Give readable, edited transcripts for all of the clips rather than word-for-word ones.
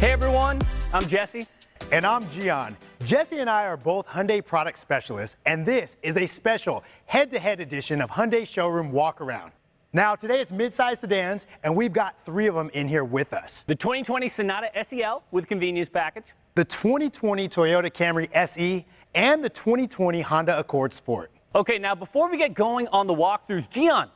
Hey everyone, I'm Jesse. And I'm Gian. Jesse and I are both Hyundai product specialists, and this is a special head-to-head edition of Hyundai Showroom Walk Around. Now, today it's mid-size sedans, and we've got 3 of them in here with us. The 2020 Sonata SEL with convenience package, The 2020 Toyota Camry SE, and the 2020 Honda Accord Sport. Okay, now before we get going on the walkthroughs, Gian,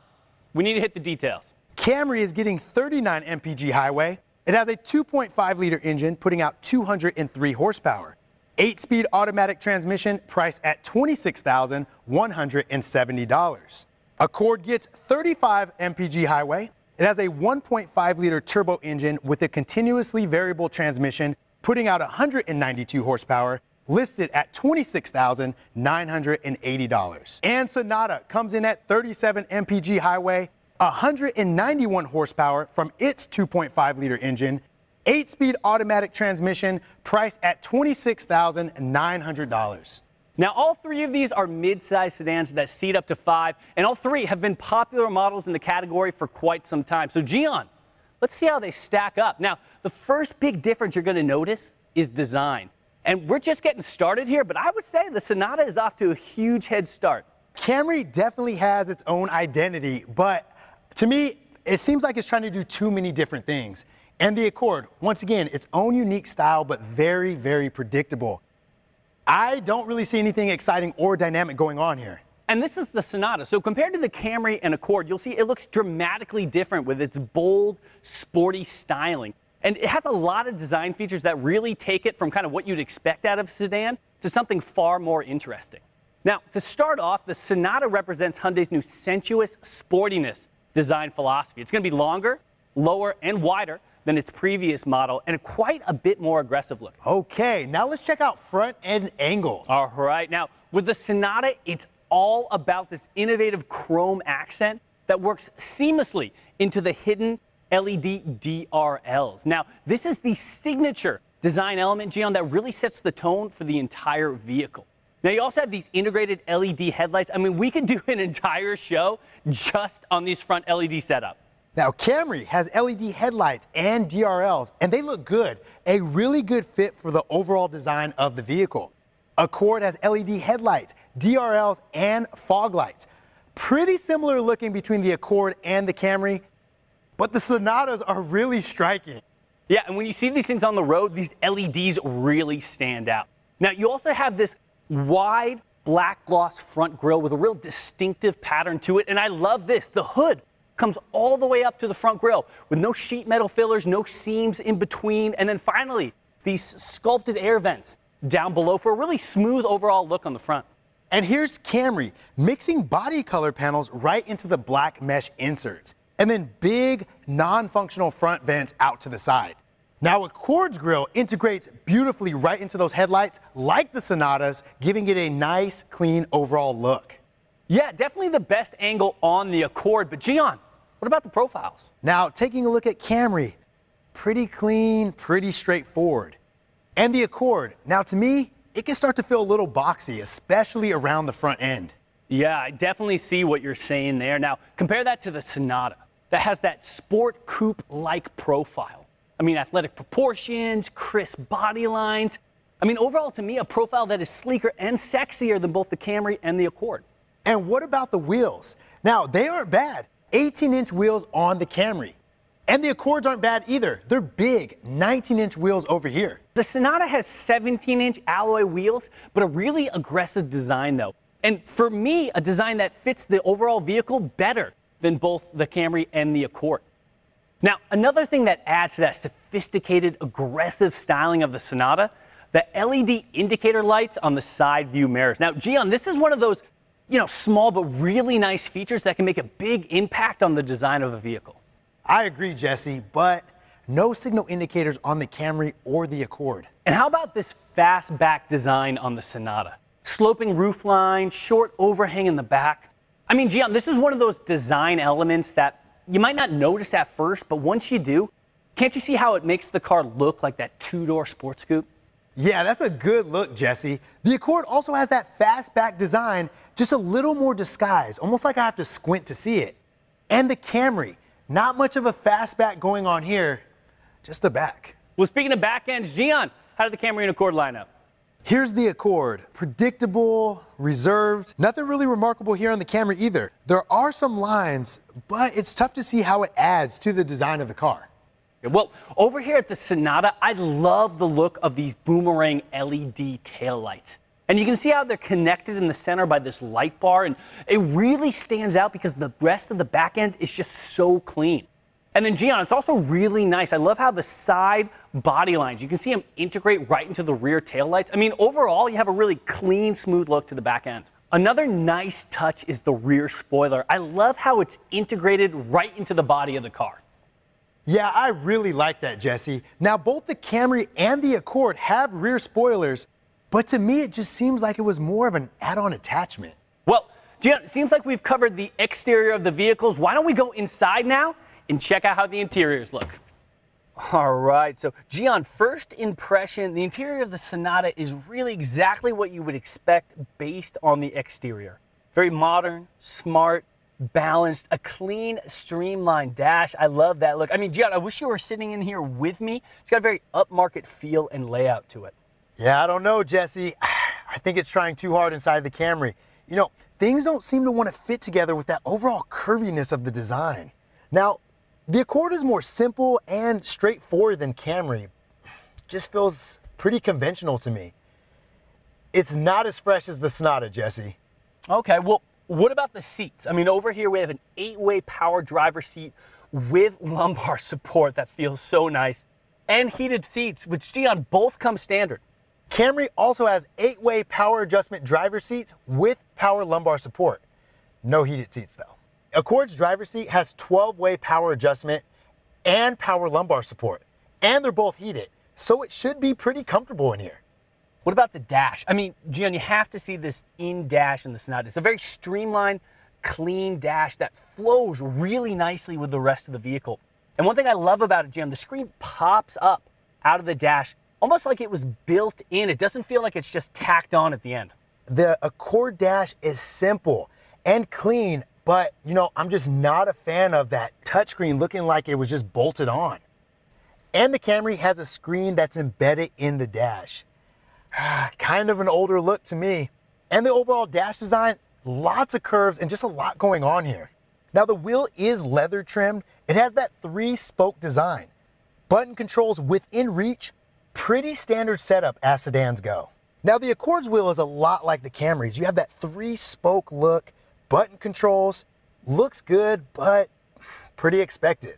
we need to hit the details. Camry is getting 39 mpg highway. It has a 2.5-liter engine putting out 203 horsepower. 8-speed automatic transmission priced at $26,170. Accord gets 35 mpg highway. It has a 1.5-liter turbo engine with a continuously variable transmission putting out 192 horsepower, listed at $26,980. And Sonata comes in at 37 mpg highway, 191 horsepower from its 2.5-liter engine, 8-speed automatic transmission priced at $26,900. Now, all 3 of these are mid-size sedans that seat up to 5, and all 3 have been popular models in the category for quite some time. So, Gian, let's see how they stack up. Now, the first big difference you're going to notice is design. And we're just getting started here, but I would say the Sonata is off to a huge head start. Camry definitely has its own identity, but to me, it seems like it's trying to do too many different things. And the Accord, once again, its own unique style, but very, very predictable. I don't really see anything exciting or dynamic going on here. And this is the Sonata. So compared to the Camry and Accord, you'll see it looks dramatically different with its bold, sporty styling. And it has a lot of design features that really take it from kind of what you'd expect out of a sedan to something far more interesting. Now, to start off, the Sonata represents Hyundai's new sensuous sportiness design philosophy. It's going to be longer, lower, and wider than its previous model, and quite a bit more aggressive look. Okay, now let's check out front end angle. All right, now with the Sonata, it's all about this innovative chrome accent that works seamlessly into the hidden LED DRLs. Now, this is the signature design element, Gian, that really sets the tone for the entire vehicle. Now, you also have these integrated LED headlights. I mean, we could do an entire show just on these front LED setup. Now, Camry has LED headlights and DRLs, and they look good. A really good fit for the overall design of the vehicle. Accord has LED headlights, DRLs, and fog lights. Pretty similar looking between the Accord and the Camry, but the Sonatas are really striking. Yeah, and when you see these things on the road, these LEDs really stand out. Now, you also have this wide black gloss front grille with a real distinctive pattern to it, and I love this. The hood comes all the way up to the front grille with no sheet metal fillers, no seams in between, and then finally these sculpted air vents down below for a really smooth overall look on the front. And here's Camry mixing body color panels right into the black mesh inserts, and then big non-functional front vents out to the side. Now, Accord's grille integrates beautifully right into those headlights like the Sonatas, giving it a nice, clean overall look. Yeah, definitely the best angle on the Accord, but Gian, what about the profiles? Now, taking a look at Camry, pretty clean, pretty straightforward. And the Accord, now to me, it can start to feel a little boxy, especially around the front end. Yeah, I definitely see what you're saying there. Now, compare that to the Sonata that has that sport coupe-like profile. I mean, athletic proportions, crisp body lines. I mean, overall, to me, a profile that is sleeker and sexier than both the Camry and the Accord. And what about the wheels? Now, they aren't bad. 18-inch wheels on the Camry. And the Accords aren't bad either. They're big, 19-inch wheels over here. The Sonata has 17-inch alloy wheels, but a really aggressive design, though. And for me, a design that fits the overall vehicle better than both the Camry and the Accord. Now, another thing that adds to that sophisticated, aggressive styling of the Sonata, the LED indicator lights on the side view mirrors. Now, Gian, this is one of those, small but really nice features that can make a big impact on the design of a vehicle. I agree, Jesse, but no signal indicators on the Camry or the Accord. And how about this fastback design on the Sonata? Sloping roof lines, short overhang in the back. I mean, Gian, this is one of those design elements that you might not notice at first, but once you do, can't you see how it makes the car look like that 2-door sports coupe? Yeah, that's a good look, Jesse. The Accord also has that fastback design, just a little more disguised, almost like I have to squint to see it. And the Camry, not much of a fastback going on here, just a back. Well, speaking of back ends, Gian, how did the Camry and Accord line up? Here's the Accord. Predictable, reserved, nothing really remarkable here on the Camry either. There are some lines, but it's tough to see how it adds to the design of the car. Well, over here at the Sonata, I love the look of these boomerang LED taillights. And you can see how they're connected in the center by this light bar, and it really stands out because the rest of the back end is just so clean. And then Gian, it's also really nice. I love how the side body lines, you can see them integrate right into the rear taillights. I mean, overall, you have a really clean, smooth look to the back end. Another nice touch is the rear spoiler. I love how it's integrated right into the body of the car. Yeah, I really like that, Jesse. Now, both the Camry and the Accord have rear spoilers, but to me, it just seems like it was more of an add-on attachment. Well, Gian, it seems like we've covered the exterior of the vehicles. Why don't we go inside now and check out how the interiors look? All right, so Gian, first impression, the interior of the Sonata is really exactly what you would expect based on the exterior. Very modern, smart, balanced, a clean, streamlined dash. I love that look. I mean, Gian, I wish you were sitting in here with me. It's got a very upmarket feel and layout to it. Yeah, I don't know, Jesse. I think it's trying too hard inside the Camry. You know, things don't seem to want to fit together with that overall curviness of the design. Now, the Accord is more simple and straightforward than Camry. Just feels pretty conventional to me. It's not as fresh as the Sonata, Jesse. Okay, well, what about the seats? I mean, over here we have an 8-way power driver seat with lumbar support that feels so nice, and heated seats, which Gian, both come standard. Camry also has 8-way power adjustment driver seats with power lumbar support. No heated seats though. Accord's driver seat has 12-way power adjustment and power lumbar support, and they're both heated, so it should be pretty comfortable in here. What about the dash? I mean, Gian, you have to see this in-dash in the Sonata. It's a very streamlined, clean dash that flows really nicely with the rest of the vehicle. And one thing I love about it, Gian, the screen pops up out of the dash almost like it was built in. It doesn't feel like it's just tacked on at the end. The Accord dash is simple and clean, but you know, I'm just not a fan of that touchscreen looking like it was just bolted on. And the Camry has a screen that's embedded in the dash. Kind of an older look to me. And the overall dash design, lots of curves and just a lot going on here. Now the wheel is leather trimmed. It has that 3-spoke design. Button controls within reach. Pretty standard setup as sedans go. Now the Accord's wheel is a lot like the Camry's. You have that 3-spoke look, button controls, looks good, but pretty expected.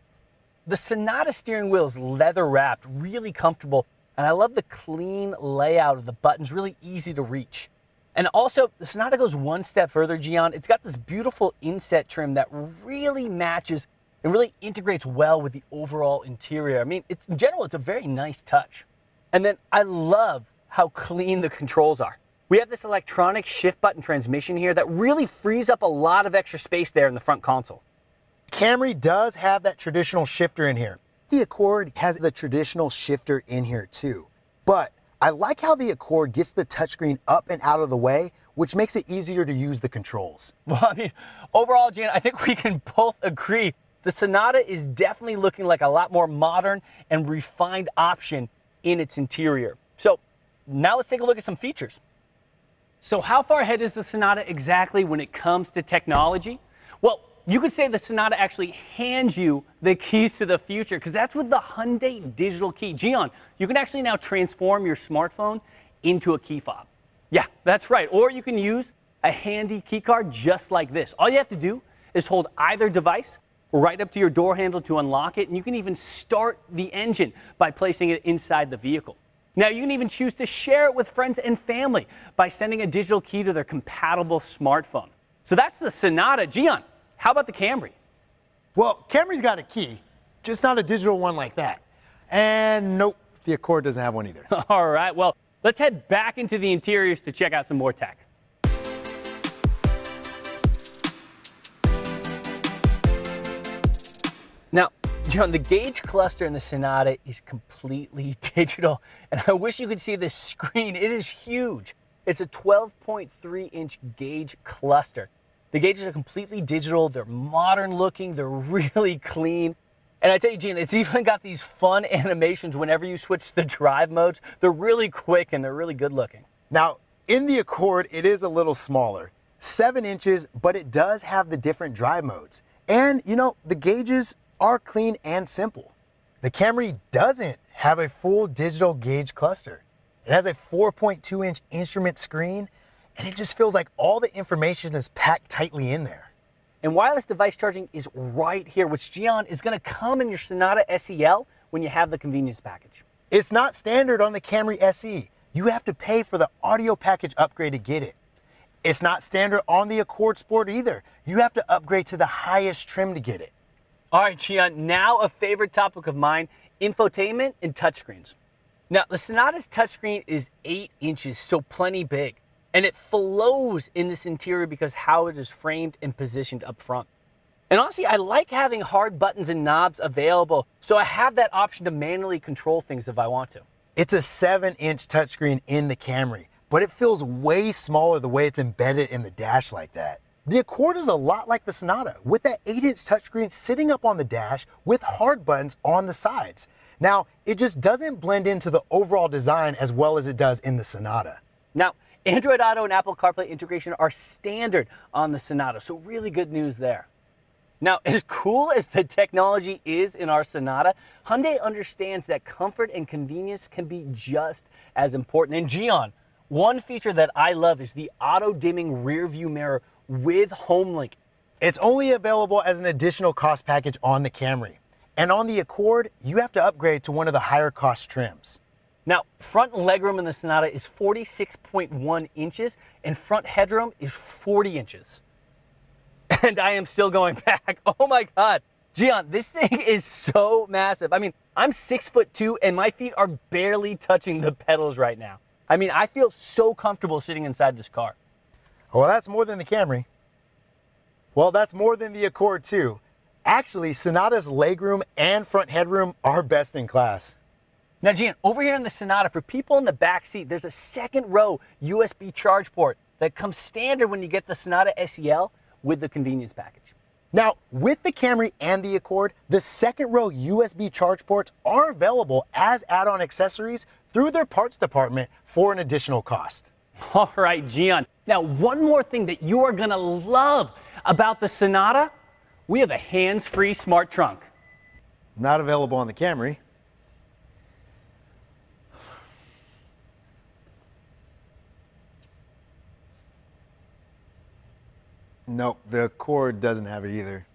The Sonata steering wheel is leather wrapped, really comfortable, and I love the clean layout of the buttons, really easy to reach. And also, the Sonata goes one step further, Gian. It's got this beautiful inset trim that really matches and really integrates well with the overall interior. I mean, in general, it's a very nice touch. And then I love how clean the controls are. We have this electronic shift button transmission here that really frees up a lot of extra space there in the front console. Camry does have that traditional shifter in here. The Accord has the traditional shifter in here too. But I like how the Accord gets the touchscreen up and out of the way, which makes it easier to use the controls. Well, I mean, overall, Jan, I think we can both agree the Sonata is definitely looking like a lot more modern and refined option in its interior. So now let's take a look at some features. So how far ahead is the Sonata exactly when it comes to technology? Well, you could say the Sonata actually hands you the keys to the future, because that's with the Hyundai digital key. Gian, you can actually now transform your smartphone into a key fob. Yeah, that's right. Or you can use a handy key card just like this. All you have to do is hold either device right up to your door handle to unlock it, and you can even start the engine by placing it inside the vehicle. Now, you can even choose to share it with friends and family by sending a digital key to their compatible smartphone. So that's the Sonata. Gian, how about the Camry? Well, Camry's got a key, just not a digital one like that. And nope, the Accord doesn't have one either. All right, well, let's head back into the interiors to check out some more tech. Now, John, the gauge cluster in the Sonata is completely digital, and I wish you could see this screen. It is huge. It's a 12.3-inch gauge cluster. The gauges are completely digital, they're modern looking, they're really clean, And I tell you, Gene, it's even got these fun animations whenever you switch the drive modes. They're really quick and they're really good looking. Now, in the Accord, it is a little smaller, 7 inches, but it does have the different drive modes. And, you know, the gauges are clean and simple. The Camry doesn't have a full digital gauge cluster. It has a 4.2-inch instrument screen, and it just feels like all the information is packed tightly in there. And wireless device charging is right here, which, Gian, is going to come in your Sonata SEL when you have the convenience package. It's not standard on the Camry SE. You have to pay for the audio package upgrade to get it. It's not standard on the Accord Sport either. You have to upgrade to the highest trim to get it. All right, Gian, now a favorite topic of mine, infotainment and touchscreens. Now, the Sonata's touchscreen is 8 inches, so plenty big. And it flows in this interior because how it is framed and positioned up front. And honestly, I like having hard buttons and knobs available, so I have that option to manually control things if I want to. It's a 7-inch touchscreen in the Camry, but it feels way smaller the way it's embedded in the dash like that. The Accord is a lot like the Sonata, with that 8-inch touchscreen sitting up on the dash with hard buttons on the sides. Now, it just doesn't blend into the overall design as well as it does in the Sonata. Now, Android Auto and Apple CarPlay integration are standard on the Sonata, so really good news there. Now, as cool as the technology is in our Sonata, Hyundai understands that comfort and convenience can be just as important. And Gian, one feature that I love is the auto-dimming rear view mirror with HomeLink. It's only available as an additional cost package on the Camry. And on the Accord, you have to upgrade to one of the higher cost trims. Now, front legroom in the Sonata is 46.1 inches and front headroom is 40 inches. And I am still going back. Oh my God. Gian, this thing is so massive. I mean, I'm 6'2" and my feet are barely touching the pedals right now. I mean, I feel so comfortable sitting inside this car. Well, that's more than the Camry. Well, that's more than the Accord too. Actually, Sonata's legroom and front headroom are best in class. Now, Gian, over here in the Sonata, for people in the back seat, there's a second row USB charge port that comes standard when you get the Sonata SEL with the convenience package. Now, with the Camry and the Accord, the second row USB charge ports are available as add-on accessories through their parts department for an additional cost. All right, Gian. Now, one more thing that you are gonna love about the Sonata, we have a hands-free smart trunk. Not available on the Camry. Nope, the Accord doesn't have it either.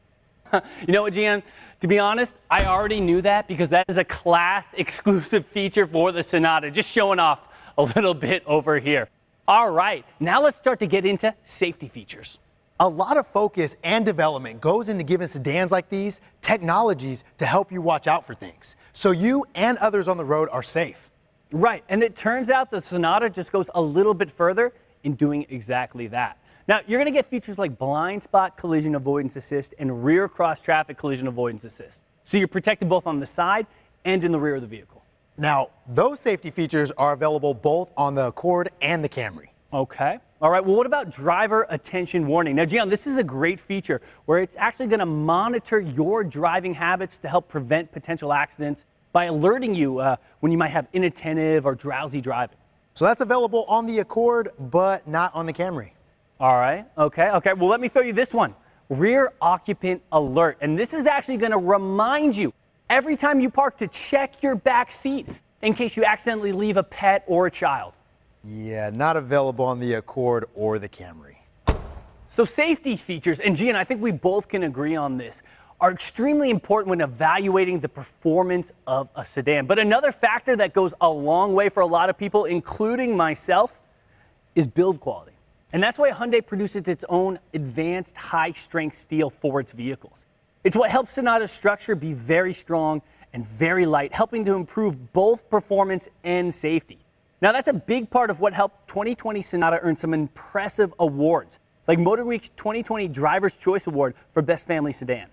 You know what, Gian? To be honest, I already knew that because that is a class exclusive feature for the Sonata. Just showing off a little bit over here. All right, now let's start to get into safety features. A lot of focus and development goes into giving sedans like these technologies to help you watch out for things, so you and others on the road are safe. Right, and it turns out the Sonata just goes a little bit further in doing exactly that. Now, you're going to get features like blind spot collision avoidance assist and rear cross traffic collision avoidance assist. So you're protected both on the side and in the rear of the vehicle. Now, those safety features are available both on the Accord and the Camry. Okay. All right, well, what about driver attention warning? Now, Gian, this is a great feature where it's actually going to monitor your driving habits to help prevent potential accidents by alerting you when you might have inattentive or drowsy driving. So that's available on the Accord, but not on the Camry. All right, okay. Well, let me throw you this one. Rear occupant alert. And this is actually going to remind you every time you park to check your back seat in case you accidentally leave a pet or a child. Yeah, not available on the Accord or the Camry. So safety features, and Gian, I think we both can agree on this, are extremely important when evaluating the performance of a sedan. But another factor that goes a long way for a lot of people, including myself, is build quality. And that's why Hyundai produces its own advanced high-strength steel for its vehicles. It's what helps Sonata's structure be very strong and very light, helping to improve both performance and safety. Now, that's a big part of what helped 2020 Sonata earn some impressive awards, like MotorWeek's 2020 Driver's Choice Award for Best Family Sedan.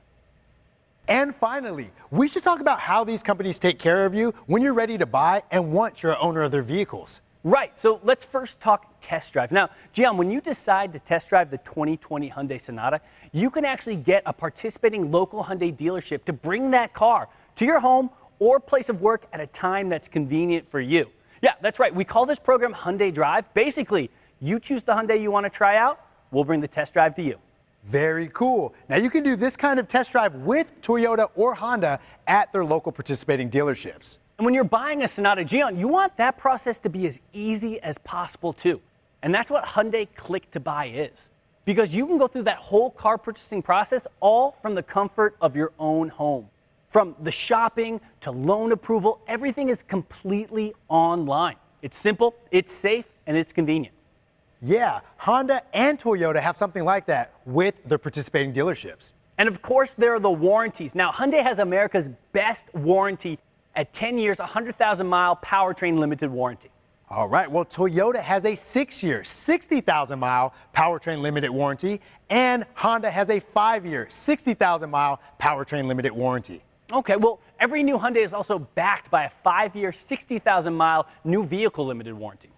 And finally, we should talk about how these companies take care of you when you're ready to buy and once you're an owner of their vehicles. Right, so let's first talk test drive. Now, Gian, when you decide to test drive the 2020 Hyundai Sonata, you can actually get a participating local Hyundai dealership to bring that car to your home or place of work at a time that's convenient for you. Yeah, that's right. We call this program Hyundai Drive. Basically, you choose the Hyundai you want to try out, we'll bring the test drive to you. Very cool. Now you can do this kind of test drive with Toyota or Honda at their local participating dealerships. And when you're buying a Sonata, Gian, you want that process to be as easy as possible too. And that's what Hyundai Click to Buy is. Because you can go through that whole car purchasing process all from the comfort of your own home. From the shopping to loan approval, everything is completely online. It's simple, it's safe, and it's convenient. Yeah, Honda and Toyota have something like that with their participating dealerships. And of course, there are the warranties. Now, Hyundai has America's best warranty at 10 years, 100,000-mile powertrain limited warranty. All right, well, Toyota has a 6-year, 60,000-mile powertrain limited warranty, and Honda has a 5-year, 60,000-mile powertrain limited warranty. Okay, well, every new Hyundai is also backed by a 5-year, 60,000-mile new vehicle limited warranty.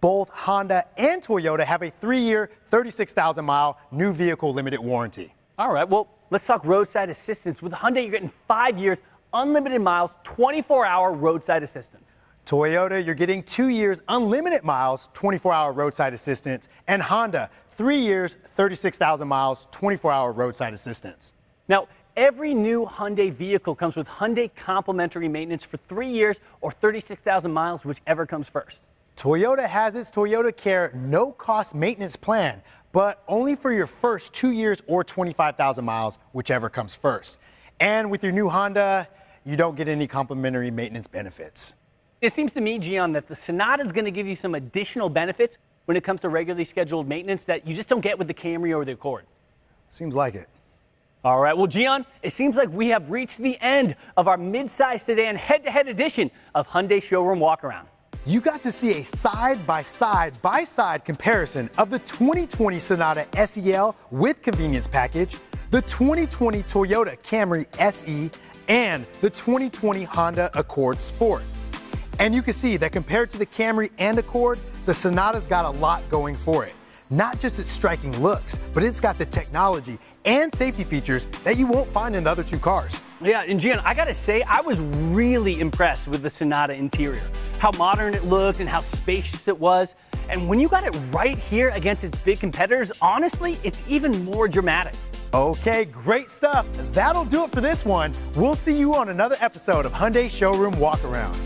Both Honda and Toyota have a 3-year, 36,000-mile new vehicle limited warranty. All right, well, let's talk roadside assistance. With Hyundai, you're getting 5 years, unlimited miles, 24-hour roadside assistance. Toyota, you're getting 2 years, unlimited miles, 24-hour roadside assistance. And Honda, 3 years, 36,000 miles, 24-hour roadside assistance. Now, every new Hyundai vehicle comes with Hyundai complimentary maintenance for 3 years or 36,000 miles, whichever comes first. Toyota has its Toyota Care no-cost maintenance plan, but only for your first 2 years or 25,000 miles, whichever comes first. And with your new Honda, you don't get any complimentary maintenance benefits. It seems to me, Gian, that the Sonata is going to give you some additional benefits when it comes to regularly scheduled maintenance that you just don't get with the Camry or the Accord. Seems like it. All right, well, Gian, it seems like we have reached the end of our mid-size sedan head-to-head edition of Hyundai Showroom Walkaround. You got to see a side-by-side comparison of the 2020 Sonata SEL with convenience package, the 2020 Toyota Camry SE, and the 2020 Honda Accord Sport. And you can see that compared to the Camry and Accord, the Sonata's got a lot going for it. Not just its striking looks, but it's got the technology and safety features that you won't find in the other two cars. Yeah, and Gian, I gotta say, I was really impressed with the Sonata interior. How modern it looked and how spacious it was. And when you got it right here against its big competitors, honestly, it's even more dramatic. Okay, great stuff. That'll do it for this one. We'll see you on another episode of Hyundai Showroom Walkaround.